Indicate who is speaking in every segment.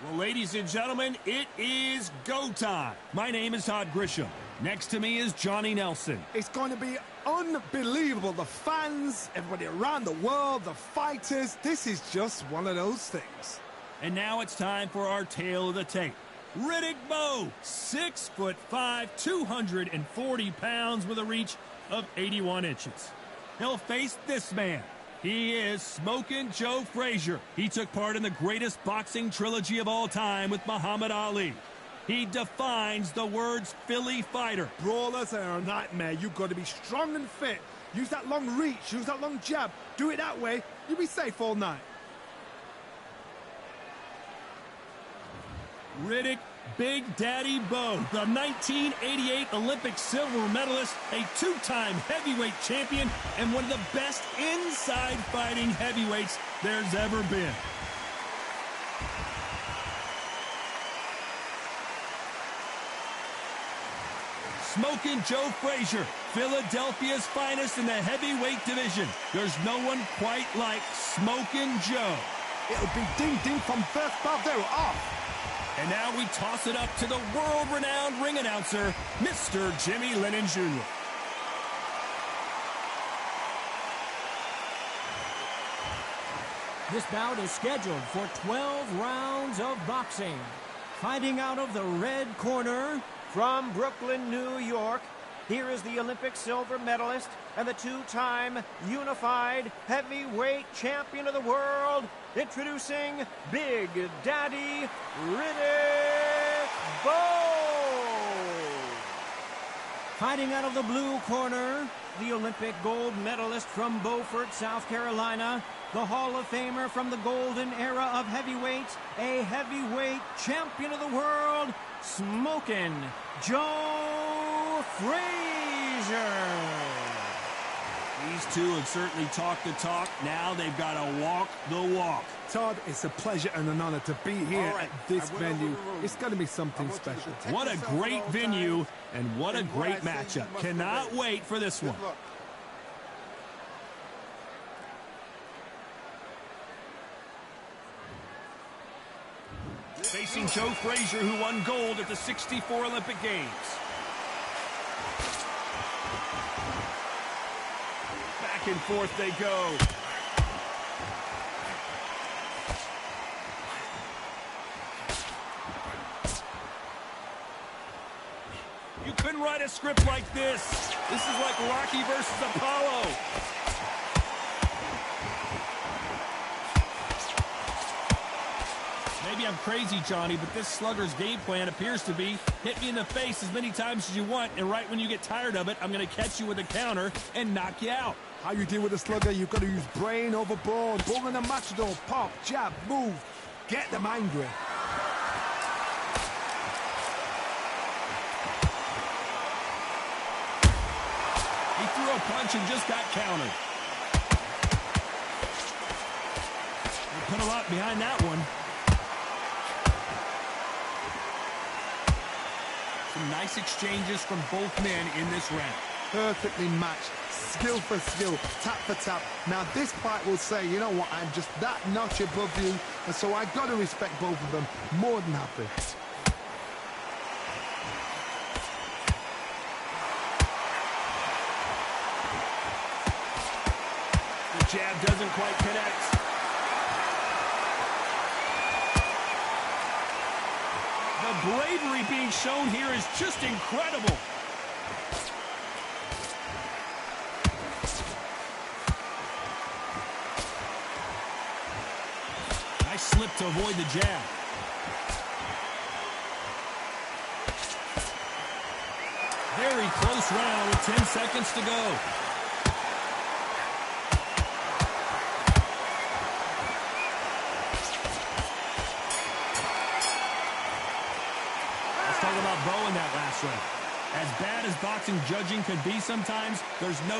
Speaker 1: Well, ladies and gentlemen, it is go time. My name is Todd Grisham. Next to me is Johnny Nelson.
Speaker 2: It's going to be unbelievable. The fans, everybody around the world, the fighters. This is just one of those things.
Speaker 1: And now it's time for our tale of the tape. Riddick Bowe, 6'5", 240 pounds with a reach of 81 inches. He'll face this man. He is Smokin' Joe Frazier. He took part in the greatest boxing trilogy of all time with Muhammad Ali. He defines the words Philly fighter.
Speaker 2: Brawlers are a nightmare. You've got to be strong and fit. Use that long reach, use that long jab. Do it that way, you'll be safe all night.
Speaker 1: Riddick Big Daddy Bowe, the 1988 Olympic silver medalist, a two-time heavyweight champion, and one of the best inside fighting heavyweights there's ever been. Smokin' Joe Frazier, Philadelphia's finest in the heavyweight division. There's no one quite like Smokin' Joe.
Speaker 2: It'll be ding-ding from first ball. They're off.
Speaker 1: And now we toss it up to the world-renowned ring announcer, Mr. Jimmy Lennon Jr.
Speaker 3: This bout is scheduled for 12 rounds of boxing. Fighting out of the red corner,
Speaker 4: from Brooklyn, New York, here is the Olympic silver medalist and the two-time unified heavyweight champion of the world, introducing Big Daddy Riddick Bowe.
Speaker 3: Fighting out of the blue corner, the Olympic gold medalist from Beaufort, South Carolina, the Hall of Famer from the golden era of heavyweights, a heavyweight champion of the world, Smokin' Joe Frazier.
Speaker 1: These two have certainly talked the talk. Now they've got to walk the walk.
Speaker 2: Todd, it's a pleasure and an honor to be here at this venue. It's going to be something special.
Speaker 1: What a great venue and what a great matchup. Cannot wait for this one. Facing Joe Frazier, who won gold at the '64 Olympic Games. Back and forth they go. You couldn't write a script like this. This is like Rocky versus Apollo. Maybe I'm crazy, Johnny, but this slugger's game plan appears to be hit me in the face as many times as you want, and right when you get tired of it, I'm going to catch you with a counter and knock you out.
Speaker 2: How you deal with a slugger, you've got to use brain over brawn. Bull and a matador, pop, jab, move. Get them angry.
Speaker 1: He threw a punch and just got countered. They put a lot behind that one. Some nice exchanges from both men in this round.
Speaker 2: Perfectly matched, skill for skill, tap for tap. Now this fight will say, you know what, I'm just that notch above you, and so I got to respect both of them. More than happy.
Speaker 1: The jab doesn't quite connect. The bravery being shown here is just incredible. Nice slip to avoid the jab. Very close round with 10 seconds to go. Talk about Bowe in that last round. As bad as boxing judging could be sometimes, there's no...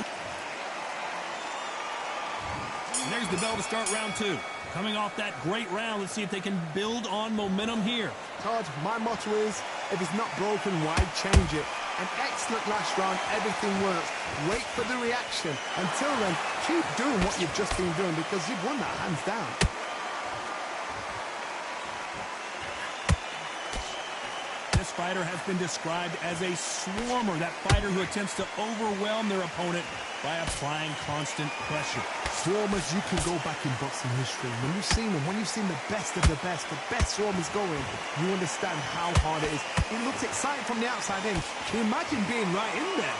Speaker 1: And there's the bell to start round two. Coming off that great round, let's see if they can build on momentum here.
Speaker 2: Todd, my motto is, if it's not broken, why change it? An excellent last round, everything works. Wait for the reaction. Until then, keep doing what you've just been doing because you've won that hands down.
Speaker 1: fighter has been described as a swarmer, that fighter who attempts to overwhelm their opponent by applying constant pressure.
Speaker 2: Swarmers, you can go back in boxing history. When you've seen them, when you've seen the best of the best swarmers going, you understand how hard it is. It looks exciting from the outside in. Can you imagine being right in there?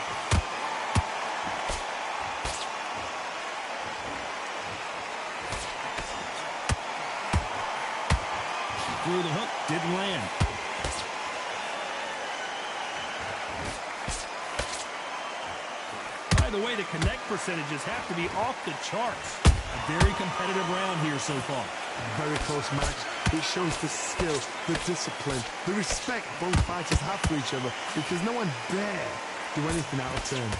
Speaker 1: Through the hook, didn't land. By the way, the connect percentages have to be off the charts. A very competitive round here so far.
Speaker 2: A very close match. It shows the skill, the discipline, the respect both fighters have for each other, because no one dare do anything out of turn.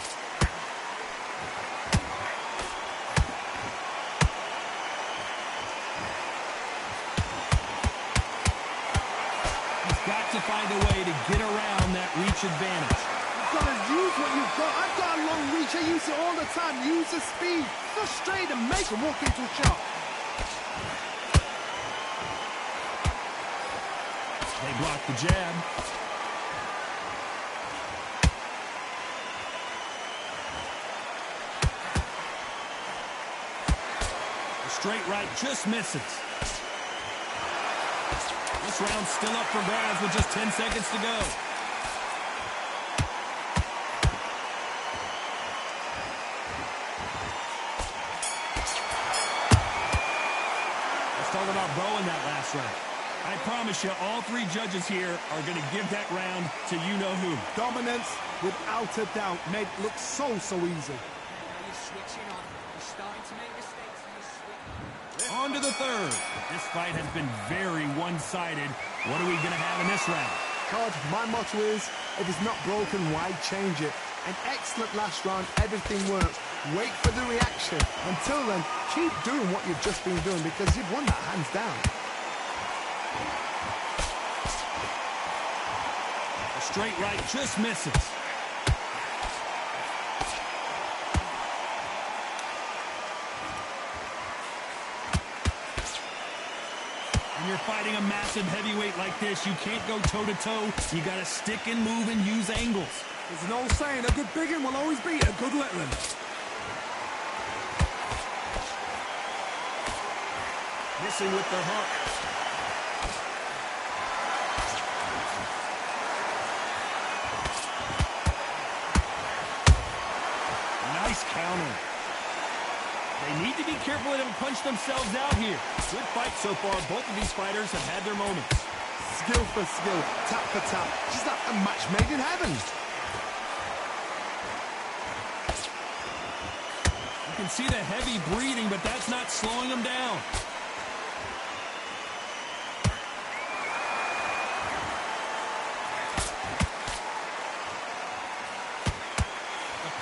Speaker 1: He's got to find a way to get around that reach advantage.
Speaker 2: You've got to use what you've got. I've got a long reach. I use it all the time. Use the speed. Frustrate and make them walk into a shot.
Speaker 1: They block the jab. The straight right just misses. This round's still up for grabs with just 10 seconds to go. Let's talk about Bowe in that last round. I promise you, all three judges here are going to give that round to you-know-who.
Speaker 2: Dominance, without a doubt, made it look so easy.
Speaker 5: Now you're switching on. You're starting to make mistakes and you're switching.
Speaker 1: On to the third. This fight has been very one-sided. What are we going to have in this round?
Speaker 2: Todd, my motto is, if it's not broken, why change it? An excellent last round, everything works. Wait for the reaction. Until then, keep doing what you've just been doing, because you've won that hands down.
Speaker 1: The straight right just misses. When you're fighting a massive heavyweight like this, you can't go toe-to-toe. You got to stick and move and use angles.
Speaker 2: There's an old saying, a good big one will always beat a good little one.
Speaker 1: Missing with the hook. Nice counter. They need to be careful they don't punch themselves out here. Good fight so far. Both of these fighters have had their moments.
Speaker 2: Skill for skill, tap for tap. Just like a match made in heaven.
Speaker 1: You can see the heavy breathing, but that's not slowing them down.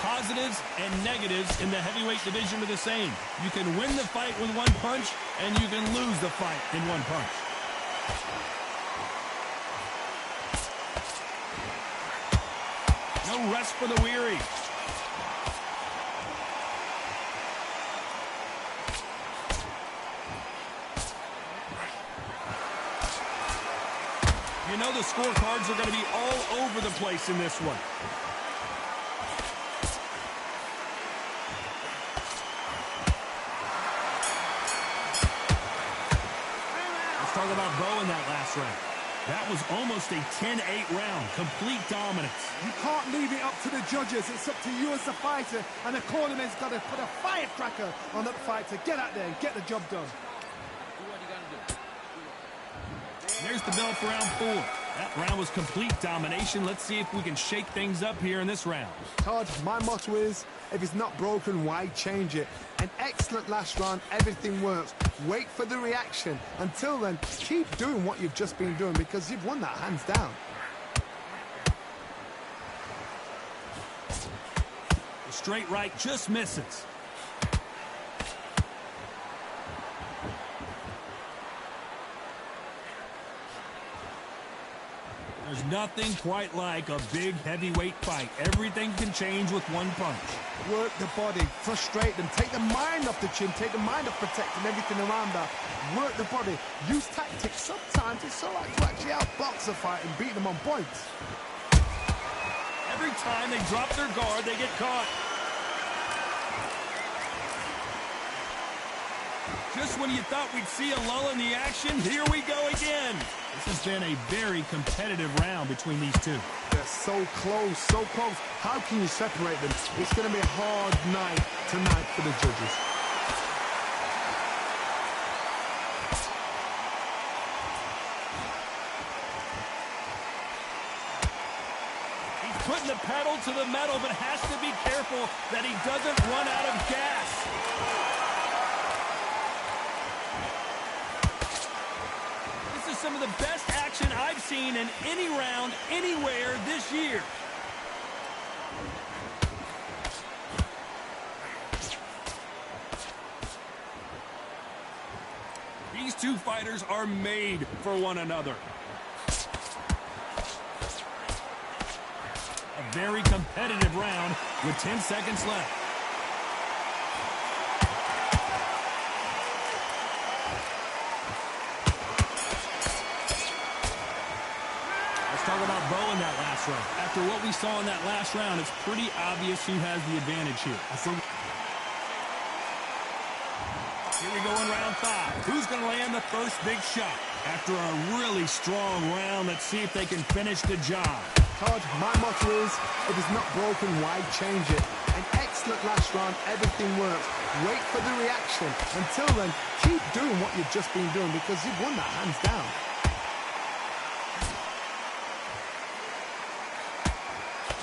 Speaker 1: Positives and negatives in the heavyweight division are the same. You can win the fight with one punch, and you can lose the fight in one punch. No rest for the weary. You know the scorecards are going to be all over the place in this one. Talk about Bowe in that last round. That was almost a 10-8 round. Complete dominance.
Speaker 2: You can't leave it up to the judges. It's up to you as the fighter, and the cornerman's got to put a firecracker on that fighter. Get out there and get the job done.
Speaker 1: There's the bell for round 4. That round was complete domination. Let's see if we can shake things up here in this round.
Speaker 2: Todd, my motto is, if it's not broken, why change it? An excellent last round, everything works. Wait for the reaction. Until then, keep doing what you've just been doing, because you've won that hands down.
Speaker 1: The straight right just misses. There's nothing quite like a big heavyweight fight. Everything can change with one punch.
Speaker 2: Work the body, frustrate them, take the mind off the chin, take the mind off protecting everything around that. Work the body, use tactics. Sometimes it's so hard to actually outbox a fight and beat them on points.
Speaker 1: Every time they drop their guard, they get caught. Just when you thought we'd see a lull in the action, here we go again. This has been a very competitive round between these two.
Speaker 2: They're so close, so close. How can you separate them? It's going to be a hard night tonight for the judges.
Speaker 1: He's putting the pedal to the metal, but has to be careful that he doesn't run out of gas. This is some of the best action I've seen in any round, anywhere this year. These two fighters are made for one another. A very competitive round with 10 seconds left. Let's talk about Bowe in that last round. After what we saw in that last round, it's pretty obvious who has the advantage here. Here we go in round 5. Who's going to land the first big shot? After a really strong round, let's see if they can finish the job.
Speaker 2: Todd, my motto is, if it's not broken, why change it? An excellent last round, everything works. Wait for the reaction. Until then, keep doing what you've just been doing because you've won that hands down.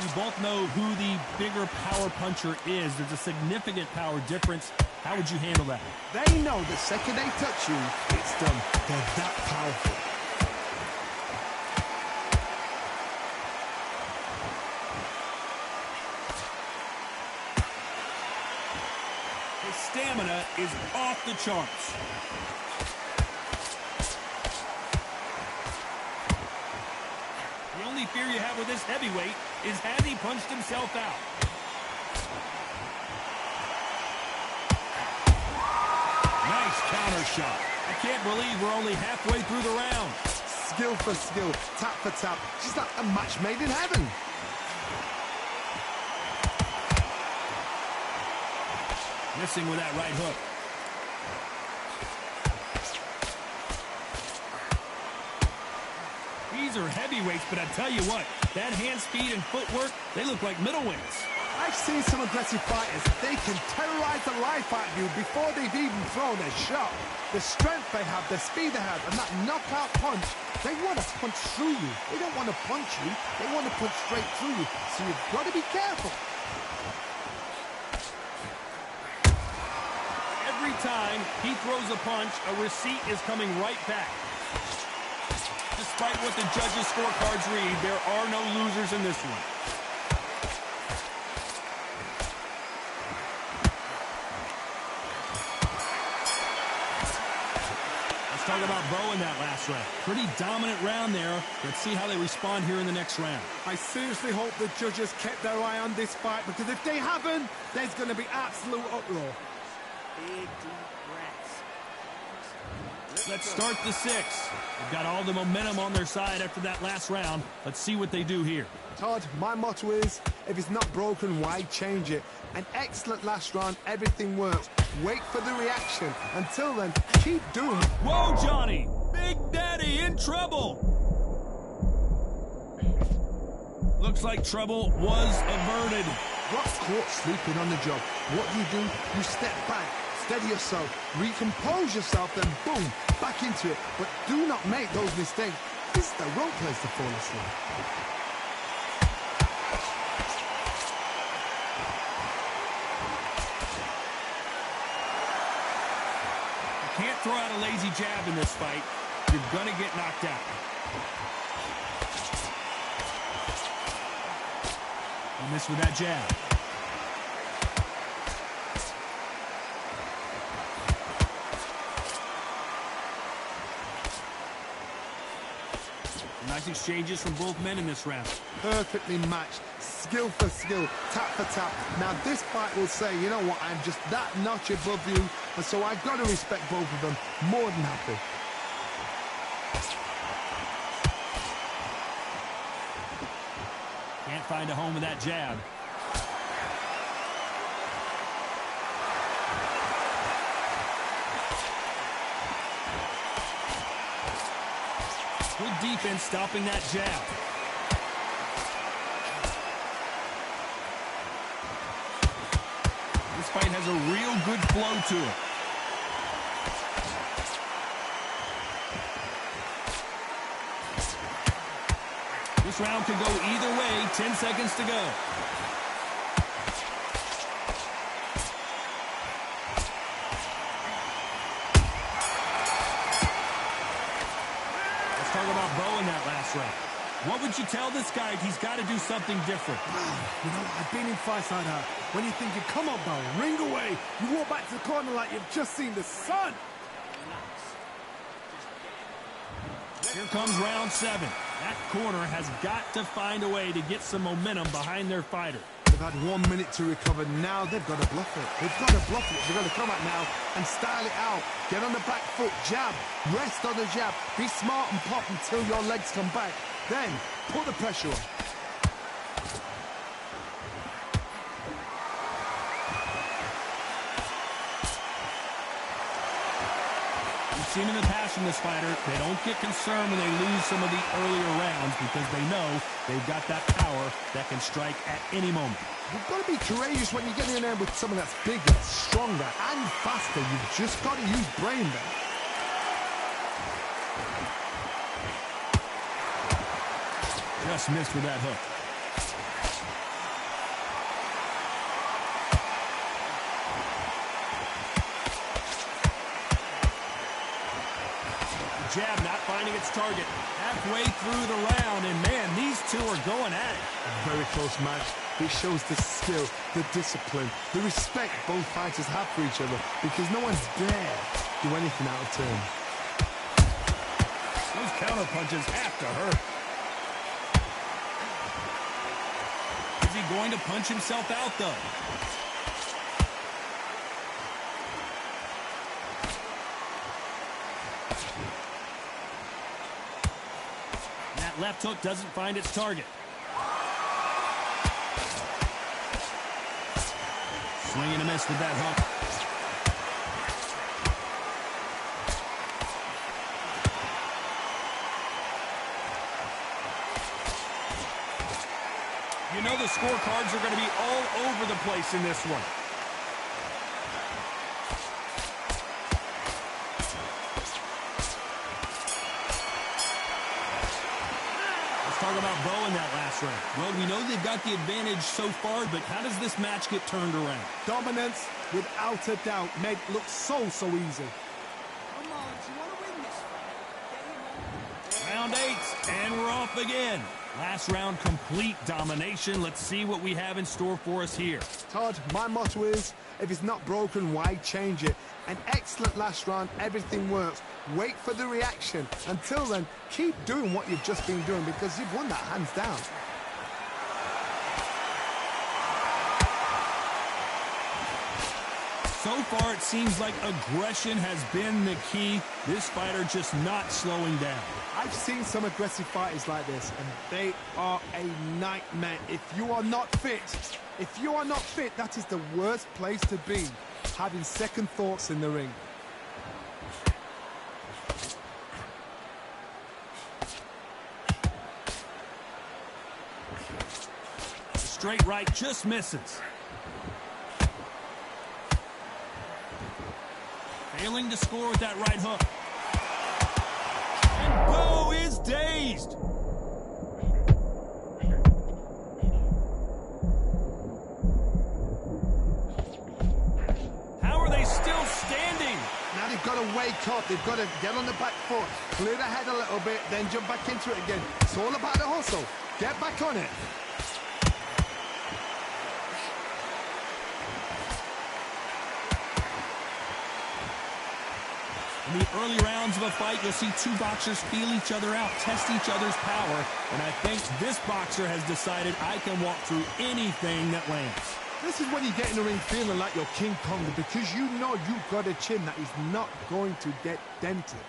Speaker 1: You both know who the bigger power puncher is. There's a significant power difference. How would you handle that?
Speaker 2: They know the second they touch you, it's done. They're that powerful.
Speaker 1: His stamina is off the charts. The only fear you have with this heavyweight is has he punched himself out? Nice counter shot. I can't believe we're only halfway through the round.
Speaker 2: Skill for skill, tap for tap. Just like a match made in heaven.
Speaker 1: Missing with that right hook. These are heavyweights, but I tell you what, that hand speed and footwork, they look like middleweights.
Speaker 2: I've seen some aggressive fighters. They can terrorize the life out of you before they've even thrown a shot. The strength they have, the speed they have, and that knockout punch, they want to punch through you. They don't want to punch you. They want to punch straight through you. So you've got to be careful.
Speaker 1: Every time he throws a punch, a receipt is coming right back. Despite what the judges' scorecards read, there are no losers in this one. Let's talk about Bowe in that last round. Pretty dominant round there. Let's see how they respond here in the next round.
Speaker 2: I seriously hope the judges kept their eye on this fight, because if they haven't, there's going to be absolute uproar.
Speaker 4: Big, deep breaths.
Speaker 1: Let's start the 6. They've got all the momentum on their side after that last round. Let's see what they do here.
Speaker 2: Todd, my motto is, if it's not broken, why change it? An excellent last round, everything works. Wait for the reaction. Until then, keep doing it.
Speaker 1: Whoa, Johnny! Big Daddy in trouble! Looks like trouble was averted.
Speaker 2: Rock's caught sleeping on the job. What do? You step back, steady yourself, recompose yourself, then boom, back into it. But do not make those mistakes. This is the wrong place to fall asleep.
Speaker 1: You can't throw out a lazy jab in this fight. You're gonna get knocked out. You miss with that jab. Nice exchanges from both men in this round.
Speaker 2: Perfectly matched, skill for skill, tap for tap. Now this fight will say, you know what, I'm just that notch above you, and so I've got to respect both of them. More than happy.
Speaker 1: Can't find a home with that jab. Good defense stopping that jab. This fight has a real good flow to it. This round could go either way. 10 seconds to go. Talk about Bowe in that last round. What would you tell this guy if he's got to do something different?
Speaker 2: Wow, you know, I've been in fights like that. When you're thinking, come on, Bowe, ring away. You walk back to the corner like you've just seen the sun.
Speaker 1: Here comes round 7. That corner has got to find a way to get some momentum behind their fighter.
Speaker 2: They've had 1 minute to recover. Now they've got to bluff it. They've got to bluff it. They've got to come out now and style it out. Get on the back foot, jab, rest on the jab. Be smart and pop until your legs come back. Then put the pressure on.
Speaker 1: We've seen in the past from this fighter, they don't get concerned when they lose some of the earlier rounds because they know they've got that power that can strike at any moment.
Speaker 2: You've got to be courageous when you're getting in there with someone that's bigger, stronger, and faster. You've just got to use brain there.
Speaker 1: Just missed with that hook. Jab not finding its target. Halfway through the round, and man, these two are going at it.
Speaker 2: A very close match. It shows the skill, the discipline, the respect both fighters have for each other because no one's dare do anything out of turn.
Speaker 1: Those counter punches have to hurt. Is he going to punch himself out, though? That left hook doesn't find its target. Swing and a miss with that hook. You know the scorecards are going to be all over the place in this one. Let's talk about Bowe in that last round. Well, we know they've got the advantage so far, but how does this match get turned around?
Speaker 2: Dominance, without a doubt, made it look so easy.
Speaker 5: Come on, do you want to win this fight?
Speaker 1: Round 8, and we're off again. Last round, complete domination. Let's see what we have in store for us here.
Speaker 2: Todd, my motto is, if it's not broken, why change it? An excellent last round, everything works. Wait for the reaction. Until then, keep doing what you've just been doing because you've won that hands down.
Speaker 1: So far, it seems like aggression has been the key. This fighter just not slowing down.
Speaker 2: I've seen some aggressive fighters like this, and they are a nightmare. If you are not fit, that is the worst place to be, having second thoughts in the ring.
Speaker 1: The straight right just misses. Failing to score with that right hook. And Bowe is dazed. How are they still standing?
Speaker 2: Now they've got to wake up. They've got to get on the back foot, clear the head a little bit, then jump back into it again. It's all about the hustle. Get back on it.
Speaker 1: In the early rounds of a fight, you'll see two boxers feel each other out, test each other's power, and I think this boxer has decided I can walk through anything that lands.
Speaker 2: This is when you get in the ring feeling like you're King Kong, because you know you've got a chin that is not going to get dented.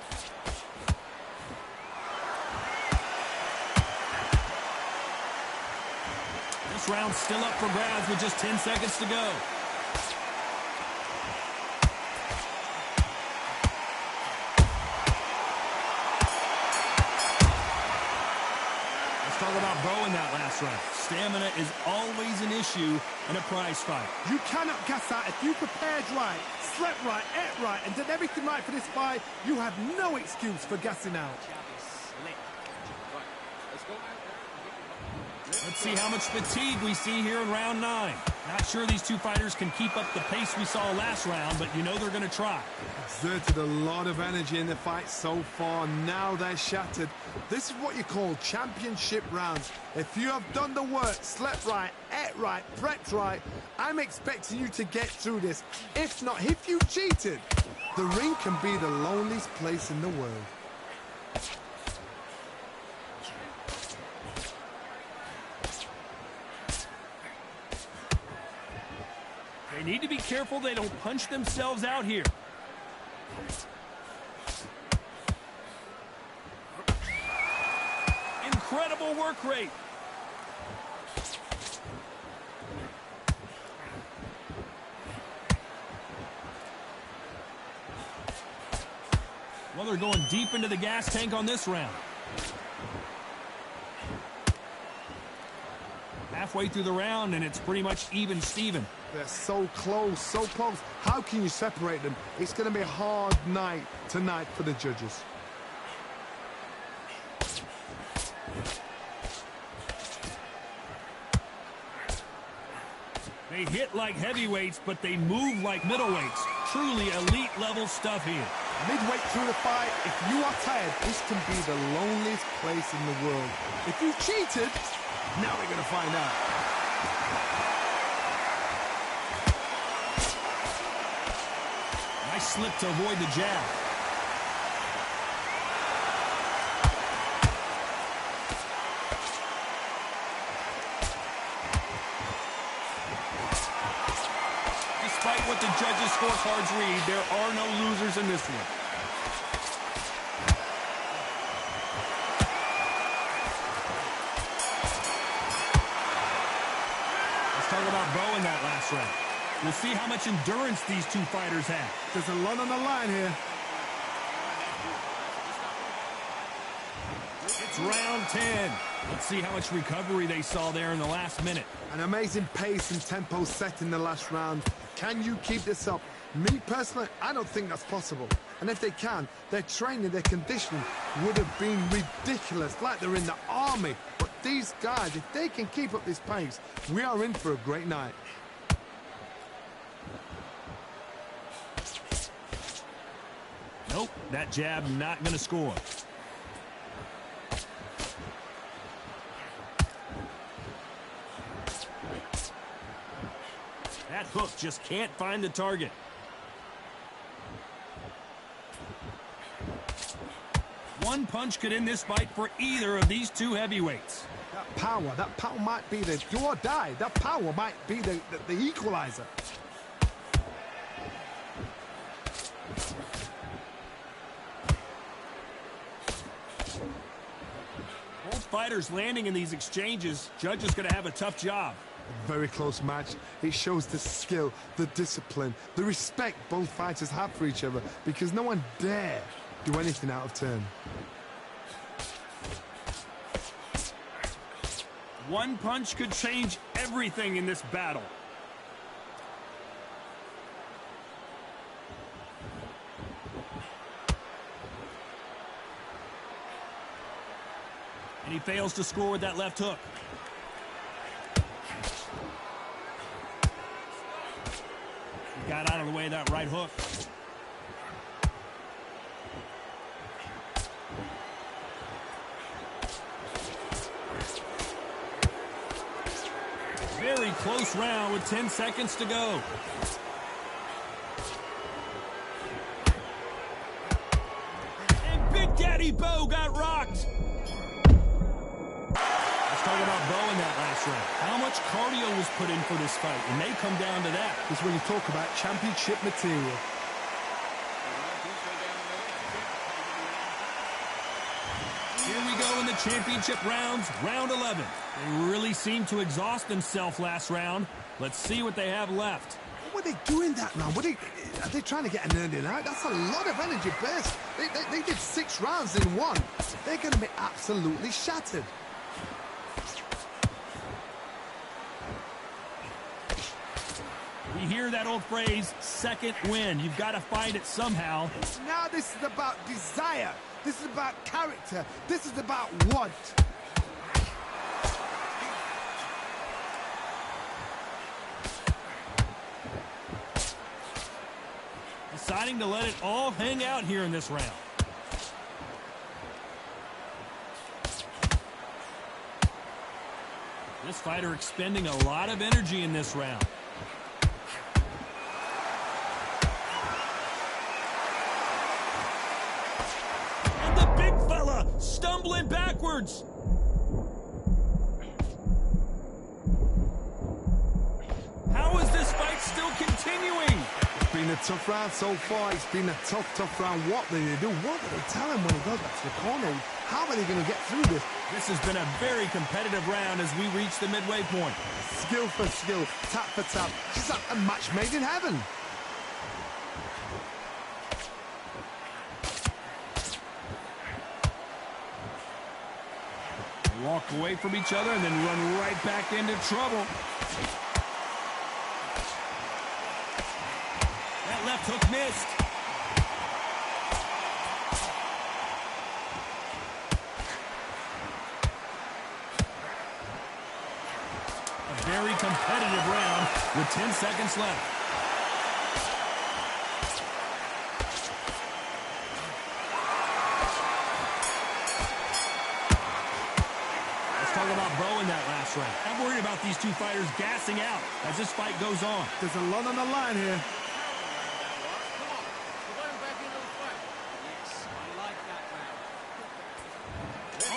Speaker 1: This round's still up for grabs with just 10 seconds to go. Let's talk about Bowe in that last round. Stamina is always an issue in a prize fight.
Speaker 2: You cannot gas out. If you prepared right, slept right, ate right, and did everything right for this fight, you have no excuse for gassing out.
Speaker 1: Let's see how much fatigue we see here in round 9. Not sure these two fighters can keep up the pace we saw last round, but you know they're going to try.
Speaker 2: Exerted a lot of energy in the fight so far. Now they're shattered. This is what you call championship rounds. If you have done the work, slept right, ate right, prepped right, I'm expecting you to get through this. If not, if you cheated, the ring can be the loneliest place in the world.
Speaker 1: They need to be careful they don't punch themselves out here. Incredible work rate. Well, they're going deep into the gas tank on this round. Halfway through the round, and it's pretty much even Steven.
Speaker 2: They're so close, so close. How can you separate them? It's going to be a hard night tonight for the judges.
Speaker 1: They hit like heavyweights, but they move like middleweights. Truly elite-level stuff here.
Speaker 2: Midway through the fight, if you are tired, this can be the loneliest place in the world. If you cheated, now we're going to find out.
Speaker 1: Nice slip to avoid the jab. Despite what the judges' scorecards read, there are no losers in this one. Let's talk about Bowe in that last round. We'll see how much endurance these two fighters have.
Speaker 2: There's a lot on the line here.
Speaker 1: It's round 10. Let's see how much recovery they saw there in the last minute.
Speaker 2: An amazing pace and tempo set in the last round. Can you keep this up? Me, personally, I don't think that's possible. And if they can, their training, their conditioning would have been ridiculous, like they're in the army. But these guys, if they can keep up this pace, we are in for a great night.
Speaker 1: Nope, that jab not going to score. That hook just can't find the target. One punch could end this fight for either of these two heavyweights.
Speaker 2: That power might be the do or die. That power might be the equalizer.
Speaker 1: Both fighters landing in these exchanges. Judge is going to have a tough job.
Speaker 2: A very close match. It shows the skill, the discipline, the respect both fighters have for each other, because no one dare do anything out of turn.
Speaker 1: One punch could change everything in this battle. And he fails to score with that left hook. He got out of the way of that right hook. Very close round with 10 seconds to go. Bowe got rocked. Let's talk about Bowe in that last round. How much cardio was put in for this fight? It may come down to that.
Speaker 2: This is when you talk about championship material.
Speaker 1: Here we go in the championship rounds, round 11. They really seemed to exhaust themselves last round. Let's see what they have left.
Speaker 2: What were they doing that round? Are they trying to get an earning out? That's a lot of energy burst. They did 6 rounds in one. They're going to be absolutely shattered.
Speaker 1: We hear that old phrase, second win. You've got to find it somehow.
Speaker 2: Now this is about desire. This is about character. This is about want.
Speaker 1: Deciding to let it all hang out here in this round. This fighter expending a lot of energy in this round. And the big fella stumbling backwards. How is this fight still continuing?
Speaker 2: It's been a tough round so far. It's been a tough round. What do they do? What do they tell him when he goes back to the corner? How are they going to get through this?
Speaker 1: This has been a very competitive round as we reach the midway point.
Speaker 2: Skill for skill, tap for tap. It's like a match made in heaven.
Speaker 1: They walk away from each other and then run right back into trouble. That left hook missed. A very competitive round with 10 seconds left. Let's talk about Bowe in that last round. I'm worried about these two fighters gassing out as this fight goes on.
Speaker 2: There's a lot on the line here.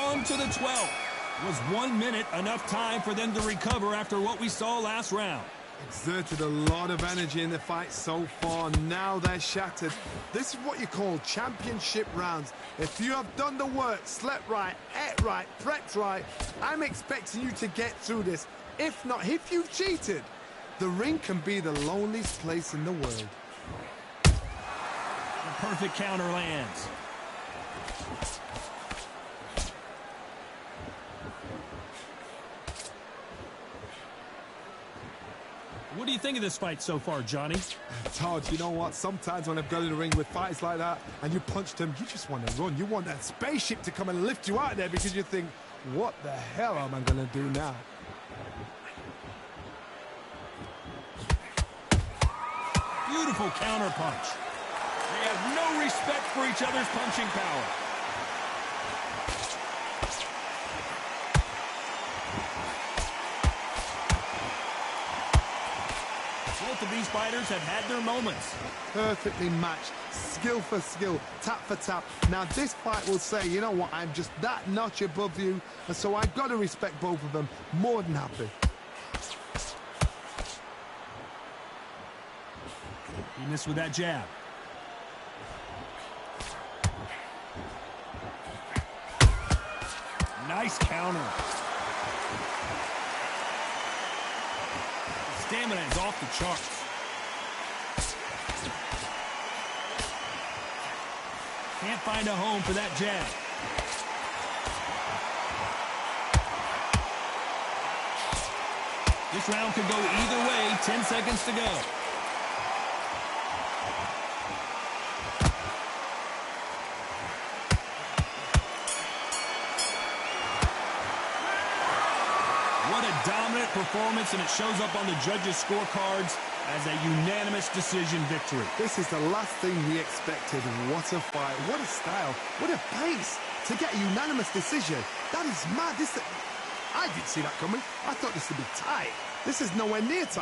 Speaker 1: On to the 12th. Was 1 minute enough time for them to recover after what we saw last round?
Speaker 2: Exerted a lot of energy in the fight so far. Now they're shattered. This is what you call championship rounds. If you have done the work, slept right, ate right, prepped right, I'm expecting you to get through this. If not, if you've cheated, the ring can be the loneliest place in the world.
Speaker 1: The perfect counter lands. What do you think of this fight so far, Johnny?
Speaker 2: Todd, you know what? Sometimes when I've got in the ring with fights like that and you punch them, you just want to run. You want that spaceship to come and lift you out there because you think, what the hell am I going to do now?
Speaker 1: Beautiful counter punch. They have no respect for each other's punching power. Both of these fighters have had their moments.
Speaker 2: Perfectly matched, skill for skill, tap for tap. Now this fight will say, you know what, I'm just that notch above you, and so I've got to respect both of them. More than happy.
Speaker 1: He missed with that jab. Nice counter. Stamina is off the charts. Can't find a home for that jab. This round could go either way. 10 seconds to go. What a dominant performance, and it shows up on the judges' scorecards as a unanimous decision victory.
Speaker 2: This is the last thing we expected. What a fight, what a style, what a pace to get a unanimous decision. That is mad. I didn't see that coming. I thought this would be tight. This is nowhere near tight.